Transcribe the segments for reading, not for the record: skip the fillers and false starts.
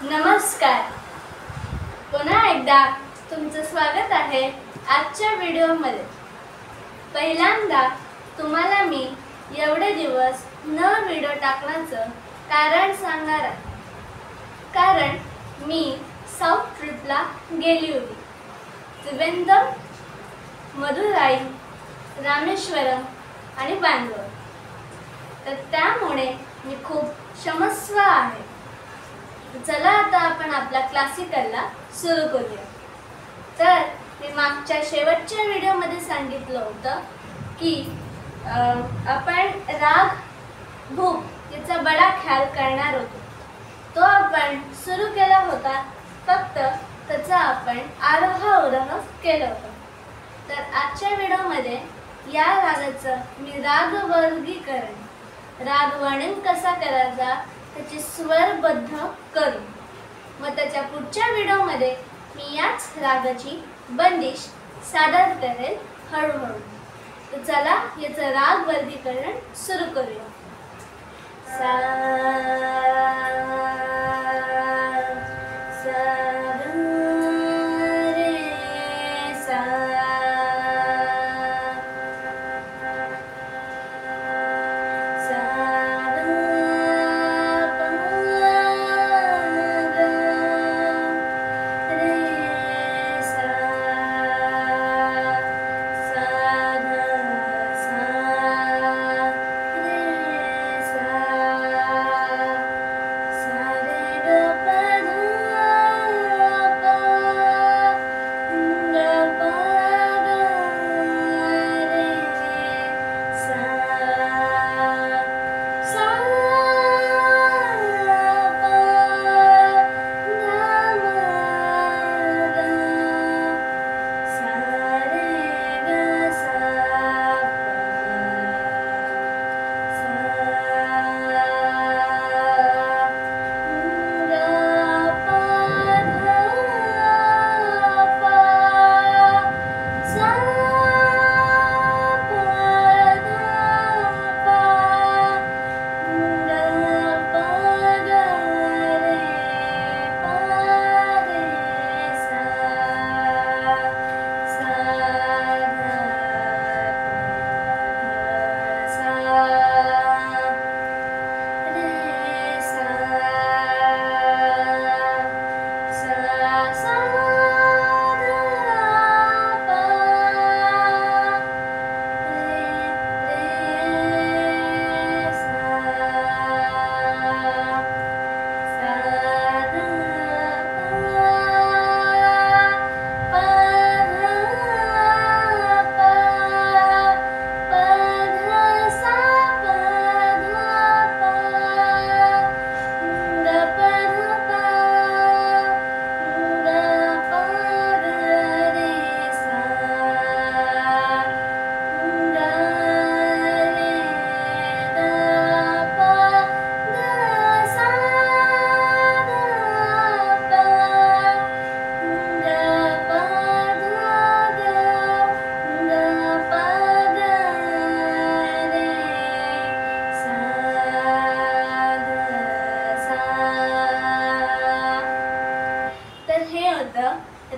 नमस्कार. पुन्हा एकदा तुमचं स्वागत आहे आजच्या व्हिडिओमध्ये. पहिल्यांदा तुम्हाला मी एवढे दिवस न व्हिडिओ टाकण्याचं कारण सांगणार आहे. कारण मी साऊथ ट्रिपला गेली होती. त्रिवेंद्रम, मदुराई, रामेश्वरम आणि बंगलोर. तर त्यामुळे मी खूप क्षमस्व आहे. चला आता आपण आपला क्लासिकलला सुरू करूया. तर मी मागच्या शेवटच्या व्हिडिओमध्ये सांगितलं होतं की आपण राग भूप याचा बडा ख्याल करणार होतो. तो आपण सुरू केला होता, फक्त त्याचा आपण आरोह अवरोह केलं होतं. तर आजच्या व्हिडिओमध्ये या रागाचं मी राग वर्गीकरण, राग वर्णन कसा करायचा त्याचे स्वरबद्ध करू. मग त्याच्या पुढच्या व्हिडिओमध्ये मी याच रागाची बंदिश सादर करेल हळूहळू. तर चला याचं राग वर्गीकरण सुरू करूया. सा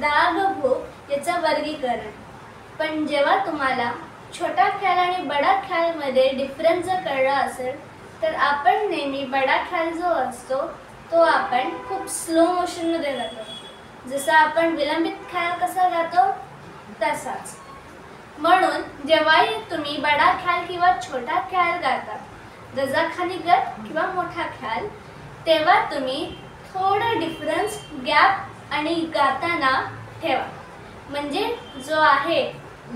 राग भूप याचं वर्गीकरण. पण जेव्हा तुम्हाला छोटा ख्याल आणि बडा ख्याल मध्ये डिफरन्स जर कळला असेल तर आपण नेहमी बडा ख्याल जो असतो तो आपण खूप स्लो मोशन मध्ये गातो. जसं आपण विलंबित ख्याल कसा गातो तसाच. म्हणून जेव्हाही तुम्ही बडा ख्याल किंवा छोटा ख्याल गाता, रजाखानी गत किंवा मोठा ख्याल, तेव्हा तुम्ही थोडं डिफरन्स गॅप आणि गाताना ठेवा. म्हणजे जो आहे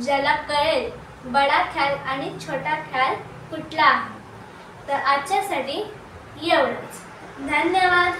ज्याला कळेल बडा ख्याल आणि छोटा ख्याल कुठला आहे. तर आजच्यासाठी एवढंच. धन्यवाद.